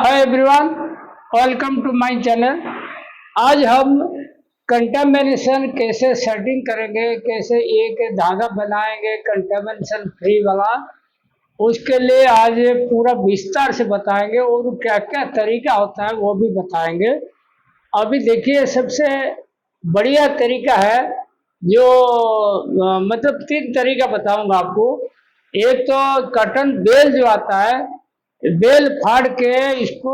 Hi everyone, welcome to my channel. आज हम contamination कैसे सेटिंग करेंगे, कैसे एक धागा बनाएंगे कंटामिनेशन फ्री वाला, उसके लिए आज पूरा विस्तार से बताएंगे और क्या क्या तरीका होता है वो भी बताएंगे। अभी देखिए, सबसे बढ़िया तरीका है जो मतलब 3 तरीका बताऊंगा आपको। एक तो कॉटन बेल जो आता है, बेल फाड़ के इसको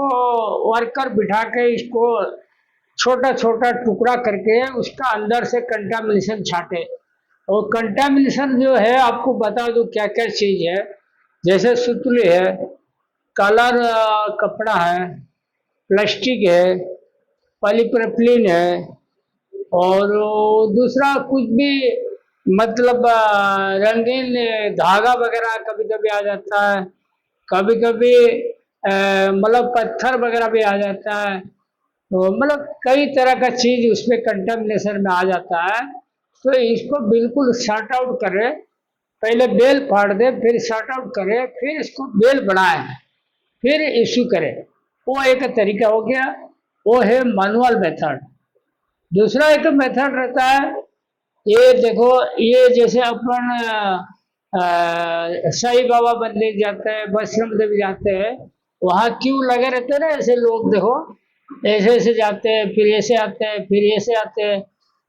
वर्कर बिठा के इसको छोटा छोटा टुकड़ा करके उसका अंदर से कंटामिनेशन छाटे। और कंटामिनेशन जो है आपको बता दूं क्या क्या चीज है। जैसे सुतली है, कलर कपड़ा है, प्लास्टिक है, पॉलीप्रोपिलीन है, और दूसरा कुछ भी मतलब रंगीन धागा वगैरह कभी कभी आ जाता है, कभी कभी मतलब पत्थर वगैरह भी आ जाता है। तो मतलब कई तरह का चीज उसमें कंटामिनेशन में आ जाता है। तो इसको बिल्कुल सॉर्ट आउट करें, पहले बेल फाड़ दे, फिर सॉर्ट आउट करें, फिर इसको बेल बनाए, फिर इश्यू करें। वो एक तरीका हो गया, वो है मैनुअल मेथड। दूसरा एक मेथड रहता है, ये देखो, ये जैसे अपन साईं बाबा मंदिर जाते हैं, वैष्णो देवी जाते हैं, वहाँ क्यों लगे रहते हैं ना, ऐसे लोग देखो ऐसे ऐसे जाते हैं, फिर ऐसे आते हैं, फिर ऐसे आते हैं,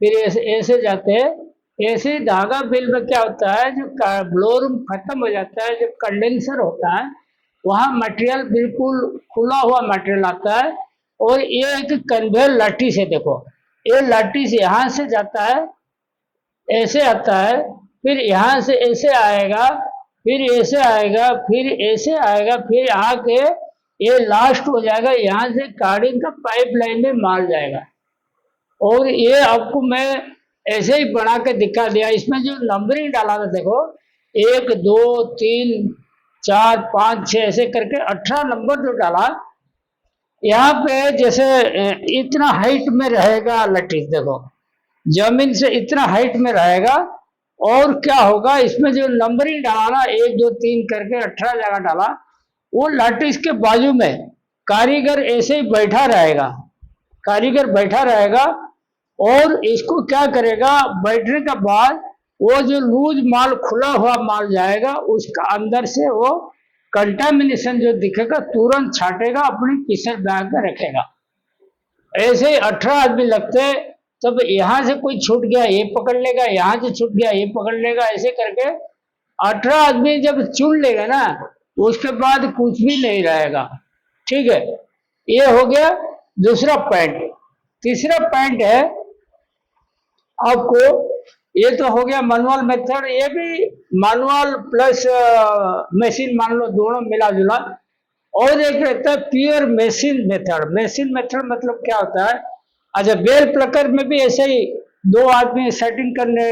फिर ऐसे ऐसे जाते हैं। ऐसे ही धागा बिल में क्या होता है, जो ब्लोरूम खत्म हो जाता है, जो कंडेंसर होता है, वहाँ मटेरियल बिल्कुल खुला हुआ मटेरियल आता है। और ये एक कन्वेयर लाठी से, देखो ये लाठी से यहाँ से जाता है, ऐसे आता है, फिर यहाँ से ऐसे आएगा, फिर ऐसे आएगा, फिर ऐसे आएगा, फिर आके ये लास्ट हो जाएगा, यहाँ से कार्डिंग का पाइपलाइन में मार जाएगा। और ये आपको मैं ऐसे ही बना के दिखा दिया। इसमें जो नंबरिंग डाला था, देखो 1 2 3 4 5 6 ऐसे करके 18 नंबर जो डाला। यहाँ पे जैसे इतना हाइट में रहेगा लटीज, देखो जमीन से इतना हाइट में रहेगा। और क्या होगा, इसमें जो नंबरिंग डाला ना, 1 2 3 करके 18 जगह डाला, वो लटीज के बाजू में कारीगर ऐसे ही बैठा रहेगा, कारीगर बैठा रहेगा। और इसको क्या करेगा, बैठने के बाद वो जो लूज माल, खुला हुआ माल जाएगा, उसका अंदर से वो कंटामिनेशन जो दिखेगा तुरंत छाटेगा, अपनी किचन बैग में रखेगा। ऐसे ही 18 आदमी लगते, तब यहाँ से कोई छूट गया ये पकड़ लेगा, यहाँ से छूट गया ये पकड़ लेगा, ऐसे करके 18 आदमी जब चुन लेगा ना, उसके बाद कुछ भी नहीं रहेगा। ठीक है, ये हो गया दूसरा पॉइंट। तीसरा पॉइंट है आपको, ये तो हो गया मैनुअल मेथड, ये भी मैनुअल प्लस मशीन मान लो, दोनों मिला जुला। और एक रहता है pure machine method. Machine method मतलब क्या होता है, अच्छा बेल प्लकर में भी ऐसे ही 2 आदमी सेटिंग करने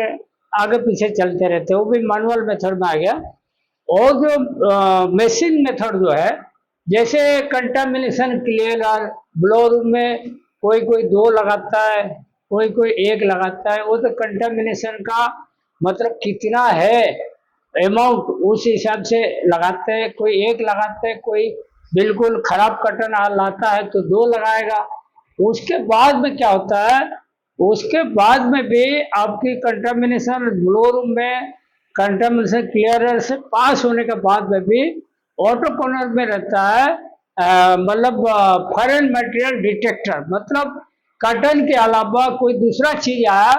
आगे पीछे चलते रहते, वो भी मैनुअल मेथड में आ गया। और जो मशीन मेथड जो है, जैसे कंटामिनेशन क्लियरर ब्लोरूम में कोई कोई 2 लगाता है, कोई कोई 1 लगाता है, वो तो कंटामिनेशन का मतलब कितना है अमाउंट उस हिसाब से लगाते हैं। कोई 1 लगाते हैं, कोई बिल्कुल खराब कटन लाता है तो 2 लगाएगा। उसके बाद में क्या होता है, उसके बाद में भी आपकी कंटामिनेशन ब्लोरूम में कंटामिनेशन क्लियरर से पास होने के बाद में भी ऑटो कॉर्नर में रहता है मतलब फॉरेन मटेरियल डिटेक्टर। मतलब कटन के अलावा कोई दूसरा चीज आया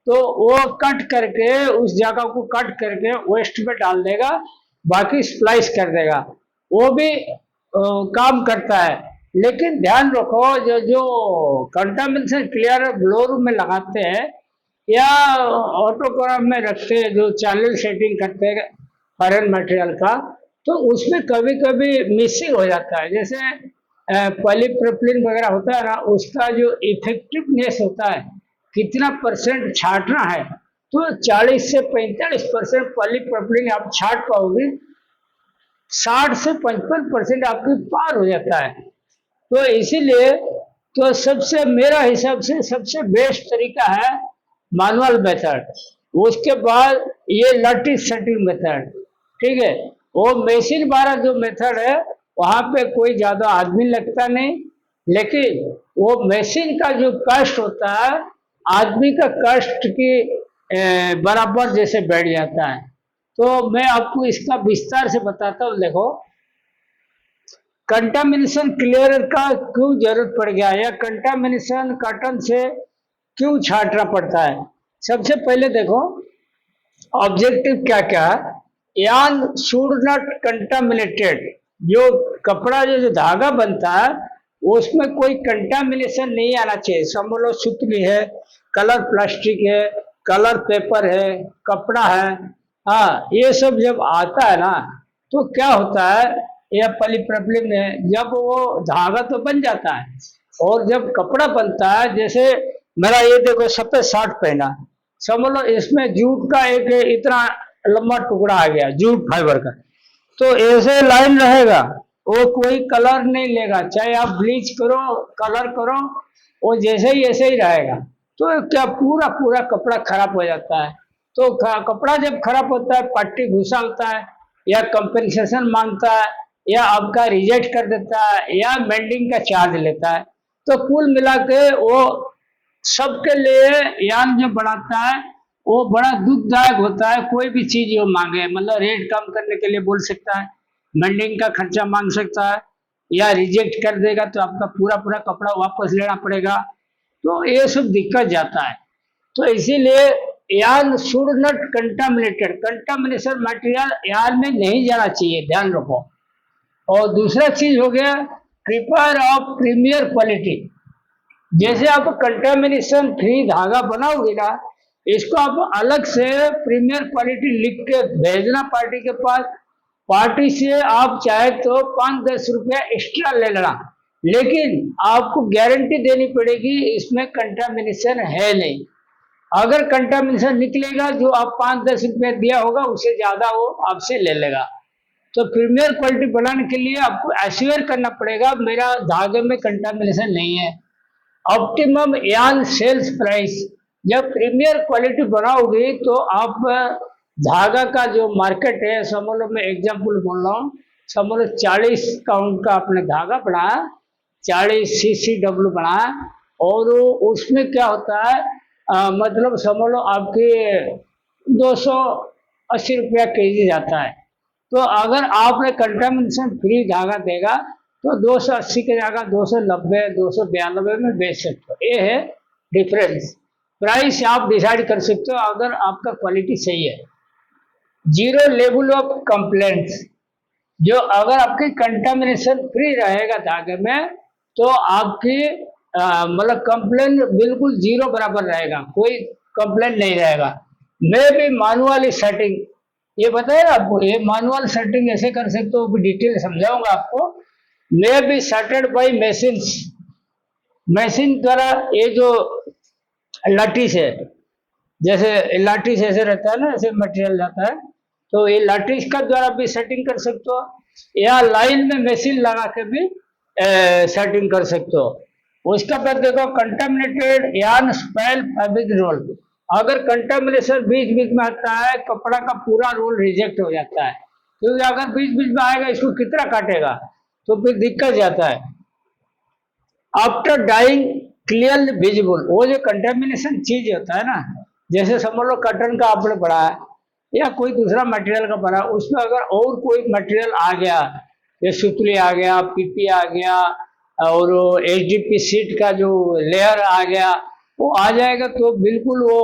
तो वो कट करके, उस जगह को कट करके वेस्ट में डाल देगा, बाकी स्प्लाइस कर देगा, वो भी काम करता है। लेकिन ध्यान रखो, जो कंटामिनेशन क्लियर ब्लोरूम में लगाते हैं या ऑटो कॉर्नर में रखते हैं, जो चैनल सेटिंग करते हैं फॉरेन मटेरियल का, तो उसमें कभी कभी मिसिंग हो जाता है। जैसे पॉलीप्रोपिलीन वगैरह होता है ना, उसका जो इफेक्टिवनेस होता है, कितना % छाटना है, तो 40 से 45% पॉलीप्रोपिलीन आप छाट पाओगे, 60 से 55% आपकी पार हो जाता है। तो इसीलिए तो सबसे, मेरा हिसाब से सबसे बेस्ट तरीका है मैनुअल मेथड। उसके बाद ये लटी सेटिंग मेथड। ठीक है, वो मशीन वाला जो मेथड है वहां पे कोई ज्यादा आदमी लगता नहीं, लेकिन वो मशीन का जो कष्ट होता है आदमी का कष्ट की बराबर जैसे बैठ जाता है। तो मैं आपको इसका विस्तार से बताता हूँ। देखो, कंटामिनेशन क्लियर का क्यों जरूरत पड़ गया या कंटामिनेशन कॉटन से क्यों छांटना पड़ता है। सबसे पहले देखो ऑब्जेक्टिव क्या क्या है। यान शुड नॉट कंटामिनेटेड, जो कपड़ा जो धागा बनता है उसमें कोई कंटामिनेशन नहीं आना चाहिए। समझ लो सुतली है, कलर प्लास्टिक है, कलर पेपर है, कपड़ा है, हाँ ये सब जब आता है ना तो क्या होता है, यह पॉलीप्रोपिलीन है, जब वो धागा तो बन जाता है और जब कपड़ा बनता है, जैसे मेरा ये देखो सफेद शर्ट पहना, समझ लो इसमें जूट का एक इतना लंबा टुकड़ा आ गया जूट फाइबर का, तो ऐसे लाइन रहेगा, वो कोई कलर नहीं लेगा, चाहे आप ब्लीच करो कलर करो वो जैसे ही ऐसे ही रहेगा। तो क्या पूरा पूरा कपड़ा खराब हो जाता है। तो कपड़ा जब खराब होता है पट्टी घुसाता है या कंपनसेशन मांगता है या आपका रिजेक्ट कर देता है या मेंडिंग का चार्ज लेता है। तो कुल मिला के वो सबके लिए यान जो बढ़ाता है वो बड़ा दुखदायक होता है। कोई भी चीज वो मांगे, मतलब रेट कम करने के लिए बोल सकता है, मेंडिंग का खर्चा मांग सकता है या रिजेक्ट कर देगा तो आपका पूरा पूरा कपड़ा वापस लेना पड़ेगा। तो ये सब दिक्कत जाता है। तो इसीलिए यान should not contaminated, contamination material यान में नहीं जाना चाहिए, ध्यान रखो। और दूसरा चीज हो गया प्रिपेयर ऑफ प्रीमियर क्वालिटी। जैसे आप कंटामिनेशन फ्री धागा बनाओगे ना, इसको आप अलग से प्रीमियर क्वालिटी लिख के भेजना पार्टी के पास। पार्टी से आप चाहे तो 5-10 रुपया एक्स्ट्रा ले लेना, लेकिन आपको गारंटी देनी पड़ेगी इसमें कंटामिनेशन है नहीं। अगर कंटामिनेशन निकलेगा जो आप 5-10 रुपया दिया होगा उससे ज्यादा वो आपसे ले लेगा। तो प्रीमियर क्वालिटी बनाने के लिए आपको एश्योर करना पड़ेगा मेरा धागे में कंटामिनेशन नहीं है। ऑप्टिमम यान सेल्स प्राइस, जब प्रीमियर क्वालिटी बनाओगे तो आप धागा का जो मार्केट है, समझ लो मैं एग्जांपल बोल रहा हूँ, समझ लो 40 काउंट का आपने धागा बनाया, 40 CCW बनाया और उसमें क्या होता है मतलब समझ लो आपके 280 रुपया केजी जाता है। तो अगर आपने कंटामिनेशन फ्री धागा देगा तो 280 की जगह 290 292 में बेच सकते हो। ये है डिफरेंस। प्राइस आप डिसाइड कर सकते हो अगर आपका क्वालिटी सही है। जीरो लेवल ऑफ कंप्लेंट्स, जो अगर आपकी कंटामिनेशन फ्री रहेगा धागे में तो आपकी मतलब कंप्लेन बिल्कुल जीरो बराबर रहेगा, कोई कंप्लेन नहीं रहेगा। मैं भी मैनुअल सेटिंग, ये बताया ना आपको, ये मैनुअल सेटिंग ऐसे कर सकते हो, डिटेल समझाऊंगा आपको। मैं भी सर्टेड बाई मशीन्स, मशीन द्वारा ये जो लाठीस है, जैसे लाठीस ऐसे रहता है ना, ऐसे मटेरियल जाता है, तो ये लाठीस का द्वारा भी सेटिंग कर सकते हो या लाइन में मशीन लगा के भी सेटिंग कर सकते हो। उसका बाद देखो contaminated yarn spell fabric roll, अगर कंटामिनेशन बीच बीच में आता है कपड़ा का पूरा रोल रिजेक्ट हो जाता है, क्योंकि अगर बीच बीच में आएगा इसको कितना काटेगा, तो फिर दिक्कत जाता है। आफ्टर डाइंग क्लियरली विजिबल, वो जो कंटामिनेशन चीज होता है ना, जैसे समझ लो कटन का आपने पढ़ा है या कोई दूसरा मटेरियल का पढ़ा, उसमें अगर और कोई मटेरियल आ गया, ये सुतली आ गया, पीपी आ गया और HDP सीट का जो लेयर आ गया, वो आ जाएगा तो बिल्कुल वो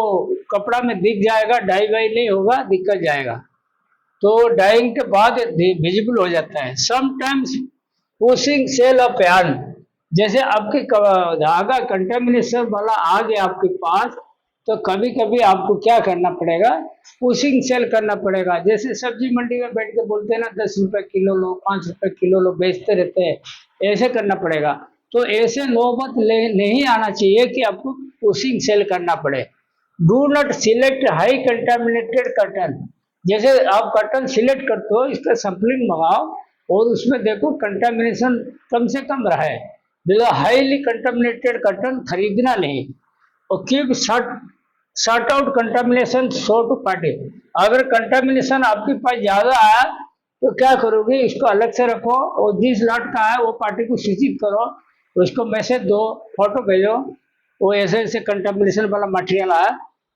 कपड़ा में दिख जाएगा, डाई वाई नहीं होगा, दिक्कत जाएगा। तो डाइंग के बाद विजिबल हो जाता है। Sometimes pushing cell of yarn, जैसे आपके धागा कंटामिनेशन वाला आ गया आपके पास, तो कभी कभी आपको क्या करना पड़ेगा, पुशिंग सेल करना पड़ेगा। जैसे सब्जी मंडी में बैठ के बोलते हैं ना 10 रुपए किलो लो, 5 रुपए किलो लो, बेचते रहते हैं, ऐसे करना पड़ेगा। तो ऐसे नौबत नहीं आना चाहिए कि आपको पुशिंग सेल करना पड़े। Do not select high contaminated cotton, जैसे आप कॉटन सिलेक्ट करते हो इसका सैंपलिंग मंगाओ और उसमें देखो कंटामिनेशन कम से कम रहे। हाईली कंटामिनेटेड कॉटन खरीदना नहीं। और keep short out contamination show to party, अगर कंटामिनेशन आपके पास ज्यादा आया तो क्या करोगे, इसको अलग से रखो और जिस लॉट का है वो पार्टी को सूचित करो, उसको मैसेज दो, फोटो भेजो, वो ऐसे ऐसे कंटामिनेशन वाला मटेरियल है,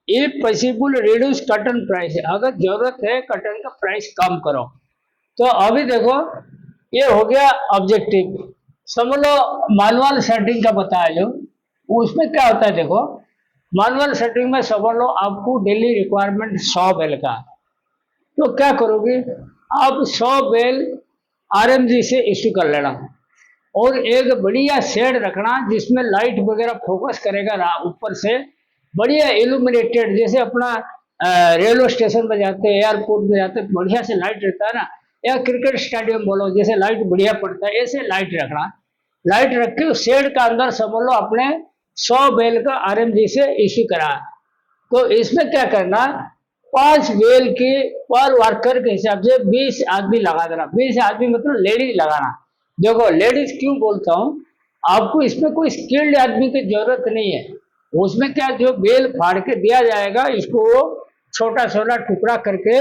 if possible reduce cotton price, अगर जरूरत है कॉटन का प्राइस कम करो। तो अभी देखो ये हो गया ऑब्जेक्टिव। समझ लो मैनुअल सेटिंग का बताया जो, उसमें क्या होता है देखो, मैनुअल सेटिंग में समझ लो आपको डेली रिक्वायरमेंट 100 बेल का, तो क्या करोगे आप 100 बेल आरएमजी से इश्यू कर लेना और एक बढ़िया शेड रखना जिसमें लाइट वगैरह फोकस करेगा ऊपर से, बढ़िया इल्यूमिनेटेड, जैसे अपना रेलवे स्टेशन में जाते हैं, एयरपोर्ट में जाते हैं, बढ़िया से लाइट रहता है ना, या क्रिकेट स्टेडियम बोलो जैसे लाइट बढ़िया पड़ता है, ऐसे लाइट रखना। लाइट रख के शेड का अंदर समझ लो अपने 100 बेल का आरएमजी से इश्यू करा। तो इसमें क्या करना, 5 बेल की पर वर्कर के हिसाब से 20 आदमी लगा देना। 20 आदमी मतलब लेडीज लगाना। देखो लेडीज क्यों बोलता हूँ, आपको इसमें कोई स्किल्ड आदमी की जरूरत नहीं है। उसमें क्या, जो बेल फाड़ के दिया जाएगा इसको छोटा छोटा टुकड़ा करके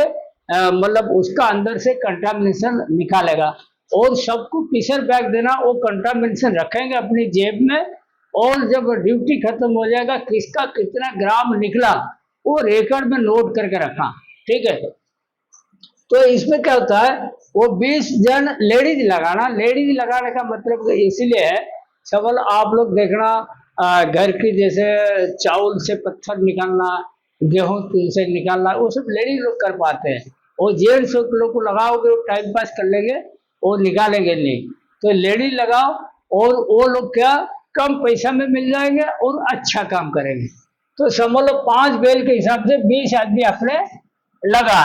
मतलब उसका अंदर से कंटामिनेशन निकालेगा और सबको पीसर बैग देना, वो कंटामिनेशन रखेंगे अपनी जेब में और जब ड्यूटी खत्म हो जाएगा किसका कितना ग्राम निकला वो रिकॉर्ड में नोट करके रखना। ठीक है, तो इसमें क्या होता है, वो 20 जन लेडीज लगाना। लेडीज लगाने का मतलब इसीलिए है, सबल आप लोग देखना घर की जैसे चावल से पत्थर निकालना, गेहूं से निकालना, वो सब लेडीज लोग कर पाते हैं। और जेंट्स लोग को लगाओगे वो टाइम पास कर लेंगे, वो निकालेंगे नहीं। तो लेडीज लगाओ और वो लोग क्या कम पैसा में मिल जाएंगे और अच्छा काम करेंगे। तो समझ लो 5 बेल के हिसाब से 20 आदमी अपने लगा,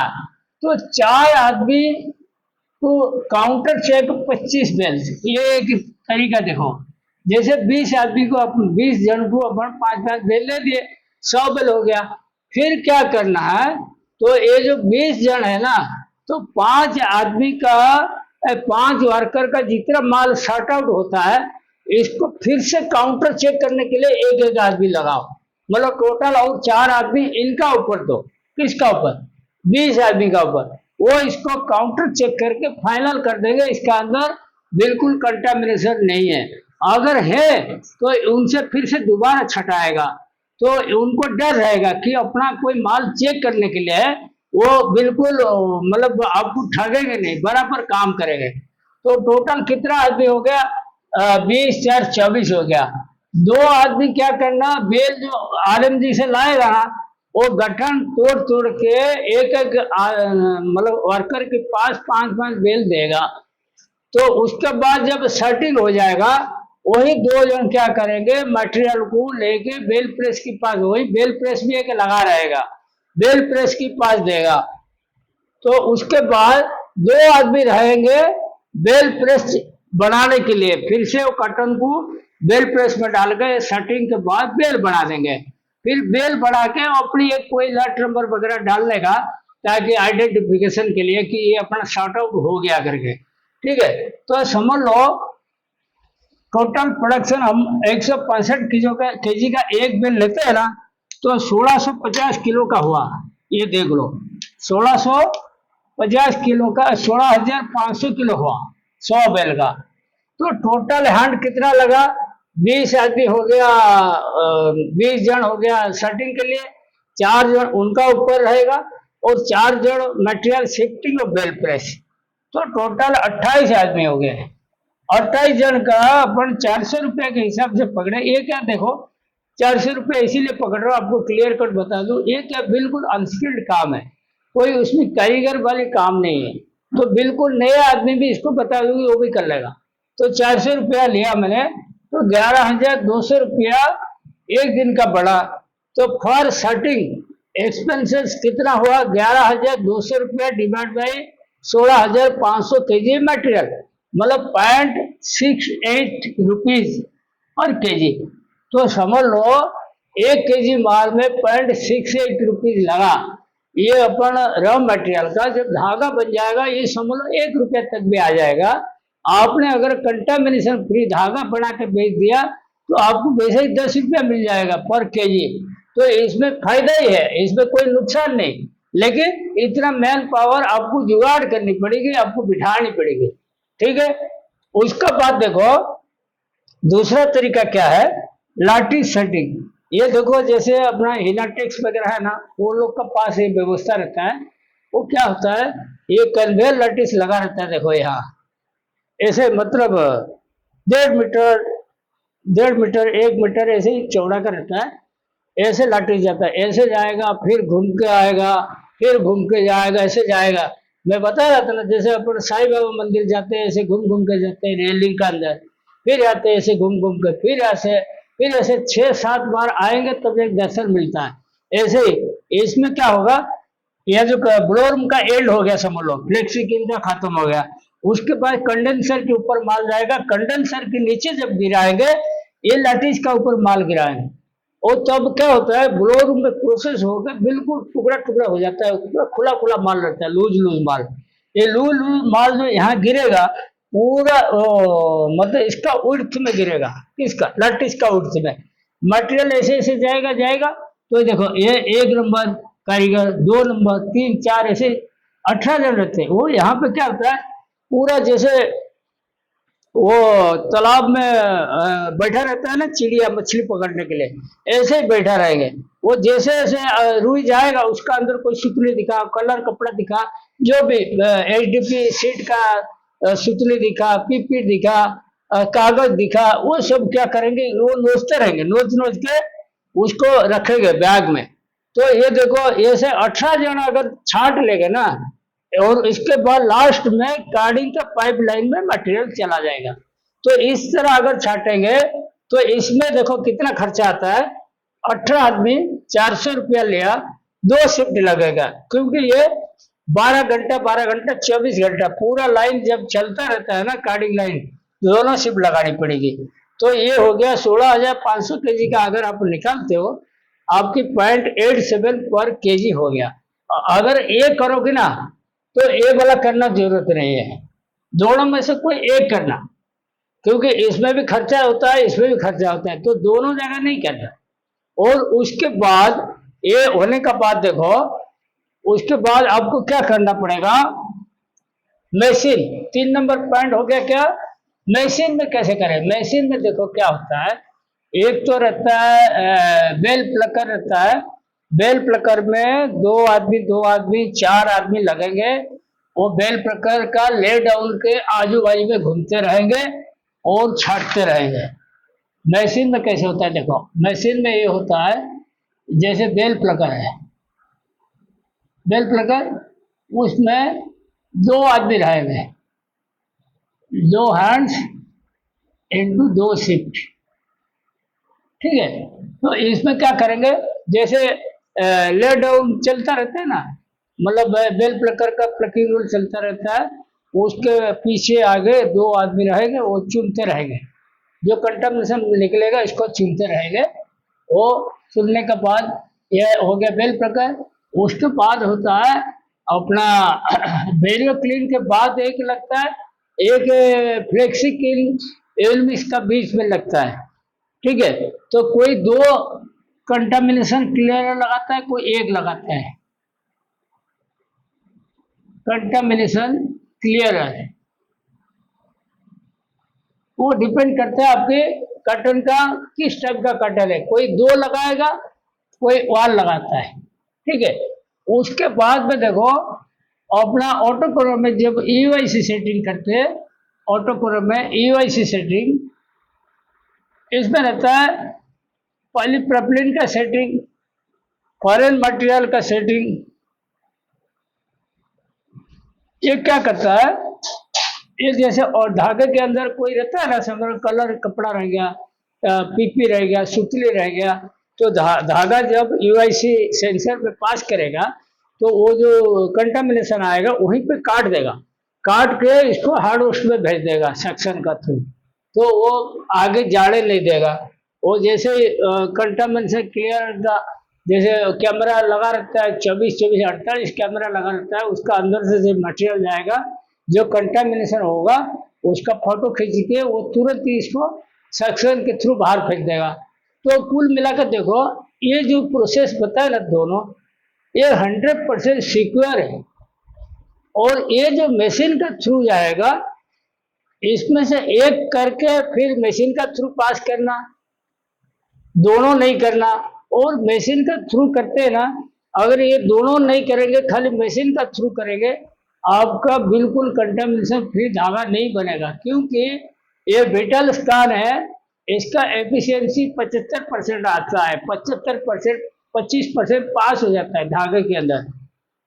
तो 4 आदमी को काउंटर चेक 25 बेल। ये एक तरीका देखो, जैसे 20 आदमी को अपन 20 जन को अपन 5-5 बेल ले दिए, 100 बेल हो गया। फिर क्या करना है, तो ये जो 20 जन है ना, तो 5 आदमी का 5 वर्कर का जितना माल शॉर्ट आउट होता है इसको फिर से काउंटर चेक करने के लिए एक एक आदमी लगाओ। मतलब टोटल और 4 आदमी इनका ऊपर दो, किसका ऊपर, 20 आदमी का ऊपर, वो इसको काउंटर चेक करके फाइनल कर देंगे इसका अंदर बिल्कुल कंटामिनेशन नहीं है। अगर है तो उनसे फिर से दोबारा छटाएगा, तो उनको डर रहेगा कि अपना कोई माल चेक करने के लिए वो बिल्कुल मतलब आपको ठगेंगे नहीं, बराबर काम करेंगे। तो टोटल कितना आदमी हो गया, 20-4-24 हो गया। 2 आदमी क्या करना, बेल जो आरएमजी से लाएगा ना वो गठन तोड़ तोड़ के एक एक मतलब वर्कर के पास 5-5 बेल देगा। तो उसके बाद जब सेटिंग हो जाएगा वही 2 जन क्या करेंगे, मटेरियल को लेके बेल प्रेस के पास, वही बेल प्रेस भी एक लगा रहेगा, बेल प्रेस के पास देगा। तो उसके बाद 2 आदमी रहेंगे बेल प्रेस बनाने के लिए, फिर से वो कॉटन को बेल प्रेस में डाल के सेटिंग के बाद बेल बना देंगे। फिर बेल बना के अपनी एक कोई लॉट नंबर वगैरह डाल लेगा ताकि आइडेंटिफिकेशन के लिए कि ये अपना शॉर्ट आउट हो गया करके। ठीक है, तो समझ लो टोटल प्रोडक्शन हम 165 केजी का एक बेल लेते हैं ना, तो 1650 किलो का हुआ। ये देख लो 1650 किलो का 16,500 किलो हुआ 100 बेल का। तो टोटल हैंड कितना लगा, 20 आदमी हो गया, 20 जन हो गया सेटिंग के लिए, 4 जन उनका ऊपर रहेगा और 4 जन मटेरियल शिफ्टिंग और बेल प्रेस। तो टोटल 28 आदमी हो गए। 28 जन का अपन 400 रुपये के हिसाब से पकड़े। ये क्या देखो 400 रुपये इसीलिए पकड़ रहा हूँ, आपको क्लियर कट बता दूं, ये क्या बिल्कुल अनस्किल्ड काम है, कोई उसमें कारीगर वाले काम नहीं है। तो बिल्कुल नया आदमी भी इसको बता दूंगी वो भी कर लेगा। तो 400 रुपया लिया मैंने, तो 11,200 रुपया एक दिन का बढ़ा। तो फॉर सेटिंग एक्सपेंसेस कितना हुआ, 11,200 रुपया डिवाइड बाई 16,500 केजी मटेरियल, मतलब 0.68 रुपीज पर केजी। तो समझ लो 1 केजी माल में 0.68 रुपीज लगा। ये अपन रॉ मटेरियल का जब धागा बन जाएगा ये समझ लो 1 रुपये तक भी आ जाएगा। आपने अगर कंटामिनेशन फ्री धागा बना के बेच दिया तो आपको वैसे ही 10 रुपया मिल जाएगा पर केजी। तो इसमें फायदा ही है, इसमें कोई नुकसान नहीं। लेकिन इतना मैन पावर आपको जुगाड़ करनी पड़ेगी, आपको बिठानी पड़ेगी। ठीक है, उसका बाद देखो दूसरा तरीका क्या है, लाठी सेटिंग। ये देखो जैसे अपना हिनाटेक्स वगैरह है ना, वो लोग का पास ये व्यवस्था रहता है। वो क्या होता है, ये कन्वेयर लाठीस लगा रहता है, देखो यहाँ ऐसे, मतलब 1.5 मीटर 1.5 मीटर 1 मीटर ऐसे ही चौड़ा का रहता है। ऐसे लाठी जाता है, ऐसे जाएगा, फिर घूम के आएगा, फिर घूम के जाएगा, ऐसे जाएगा। मैं बता रहा था ना, जैसे अपन साईं बाबा मंदिर जाते हैं, ऐसे घूम घूम के जाते हैं रेलिंग का अंदर, फिर आते हैं ऐसे घूम घूम के, फिर ऐसे 6-7 बार आएंगे तब एक दर्शन मिलता है। ऐसे ही इसमें क्या होगा, यह जो ब्लोअर का एंड हो गया समझ लो, फ्लेक्सिकिन का खत्म हो गया, उसके बाद कंडेंसर के ऊपर माल जाएगा, कंडेंसर के नीचे जब गिराएंगे, ये लाठीज का ऊपर माल गिराएंगे, और तब क्या होता है, ब्लोअर में प्रोसेस होकर बिल्कुल टुकड़ा टुकड़ा हो जाता है, पूरा खुला खुला माल रहता है, लूज लूज माल। ये लूज लूज माल जो यहाँ गिरेगा पूरा मतलब इसका उर्थ में गिरेगा, किसका, लाठीज का उर्थ में। मटेरियल ऐसे ऐसे जाएगा जाएगा, तो देखो ये 1 नंबर कारीगर, 2 नंबर, 3, 4, ऐसे 18 जन रहते हैं। वो यहाँ पे क्या होता है, पूरा जैसे वो तालाब में बैठा रहता है ना चिड़िया मछली पकड़ने के लिए, ऐसे ही बैठा रहेंगे। वो जैसे जैसे रुई जाएगा, उसका अंदर कोई सुतली दिखा, कलर कपड़ा दिखा, जो भी HDP सीट का सुतली दिखा, पीपी दिखा, कागज दिखा, वो सब क्या करेंगे, वो नोचते रहेंगे, नोच नोच के उसको रखेंगे बैग में। तो ये देखो ऐसे 18 जन अगर छांट लेंगे ना, और इसके बाद लास्ट में कार्डिंग का पाइपलाइन में मटेरियल चला जाएगा। तो इस तरह अगर छाटेंगे तो इसमें देखो कितना खर्चा आता है, 18 आदमी 400 रुपया लिया, 2 शिफ्ट लगेगा, क्योंकि ये 12 घंटा 24 घंटा पूरा लाइन जब चलता रहता है ना, कार्डिंग लाइन, दोनों शिफ्ट लगानी पड़ेगी। तो ये हो गया 16,500 kg का अगर आप निकालते हो, आपकी 0.87 पर kg हो गया। अगर ये करोगे ना, तो ए वाला करना जरूरत नहीं है, दोनों में से कोई एक करना, क्योंकि इसमें भी खर्चा होता है, इसमें भी खर्चा होता है, तो दोनों जगह नहीं करना। और उसके बाद ये होने का बाद देखो, उसके बाद आपको क्या करना पड़ेगा, मशीन 3 नंबर पॉइंट हो गया। क्या मशीन में कैसे करें, मशीन में देखो क्या होता है, एक तो रहता है बेल प्लकर रहता है, बेल प्लकर में 2 आदमी 2 आदमी 4 आदमी लगेंगे, वो बेल प्लकर का ले डाउन के आजू बाजू में घूमते रहेंगे और छाटते रहेंगे। मशीन में कैसे होता है, देखो मशीन में ये होता है, जैसे बेल प्लकर है, बेल प्लकर, उसमें 2 आदमी रहेंगे, 2 हैंड्स इनटू 2 शिफ्ट। ठीक है, तो इसमें क्या करेंगे, जैसे ले डाउन चलता रहता है ना, मतलब बेल प्लकर का प्लकिंग रोल चलता रहता है, उसके पीछे आगे 2 आदमी रहेंगे, वो चुनते रहेंगे, जो कंटामिनेशन निकलेगा इसको चुनते रहेंगे। वो चुनने के बाद ये हो गया बेल प्लकर। उसके बाद होता है अपना बैरियो क्लीन के बाद एक लगता है, एक फ्लेक्सी क्लीन एलमिस का बीच में लगता है। ठीक है, तो कोई 2 कंटामिनेशन क्लियर लगाता है, कोई एक लगाता है कंटामिनेशन क्लियर है। वो डिपेंड करता है आपके कर्टन का किस टाइप का कर्टन है, कोई 2 लगाएगा, कोई वॉल लगाता है। ठीक है, उसके बाद में देखो अपना ऑटोकोर में जब EYC सेटिंग करते हैं, ऑटोकोर में EYC सेटिंग, इसमें रहता है पॉलीप्रोपिलीन का सेटिंग, फॉरेन मटेरियल का सेटिंग। ये क्या करता है, ये जैसे और धागे के अंदर कोई रहता है ना, समझ कलर कपड़ा रह गया, पीपी रह गया, सुतली रह गया, तो धागा जब UIC सेंसर पे पास करेगा, तो वो जो कंटामिनेशन आएगा वहीं पे काट देगा, काट के इसको हार्ड वेस्ट में भेज देगा सेक्शन का थ्रू, तो वो आगे जाड़े नहीं देगा। वो जैसे कंटामिनेशन क्लियर का, जैसे कैमरा लगा रहता है 24-48 कैमरा लगा रहता है, उसका अंदर से जो मटेरियल जाएगा, जो कंटामिनेशन होगा उसका फोटो खींच के वो तुरंत ही इसको सेक्शन के थ्रू बाहर फेंक देगा। तो कुल मिलाकर देखो, ये जो प्रोसेस बताया ना दोनों, ये 100% सिक्योर है। और ये जो मशीन का थ्रू जाएगा, इसमें से एक करके फिर मशीन का थ्रू पास करना, दोनों नहीं करना। और मशीन का थ्रू करते हैं ना, अगर ये दोनों नहीं करेंगे, खाली मशीन का थ्रू करेंगे, आपका बिल्कुल कंटामिनेशन फ्री धागा नहीं बनेगा, क्योंकि ये विटल स्कान है, इसका एफिशिएंसी 75% आता है। 75%, 25% पास हो जाता है धागे के अंदर।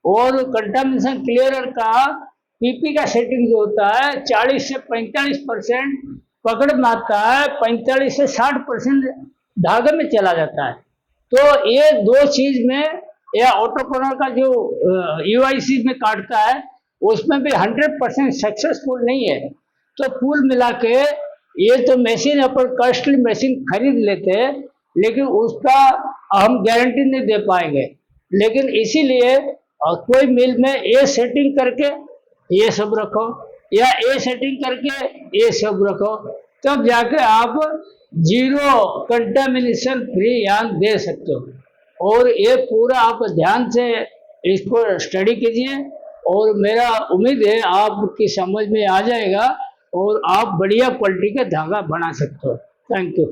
और कंटामिनेशन क्लियरर का पीपी का सेटिंग जो होता है 40 से 45% पकड़ में आता है, 45 से 60% धागे में चला जाता है। तो ये दो चीज में, या ऑटोकोनर का जो यूआईसी में काटता है, उसमें भी 100% सक्सेसफुल नहीं है। तो कुल मिला के ये तो मशीन अपन कॉस्टली मशीन खरीद लेते हैं, लेकिन उसका हम गारंटी नहीं दे पाएंगे। लेकिन इसीलिए कोई मिल में ए सेटिंग करके ये सब रखो, या ए सेटिंग करके ये सब रखो, तब जाके आप जीरो कंटामिनेशन फ्री यान दे सकते हो। और ये पूरा आप ध्यान से इसको स्टडी कीजिए, और मेरा उम्मीद है आपकी समझ में आ जाएगा, और आप बढ़िया क्वालिटी का धागा बना सकते हो। Thank you.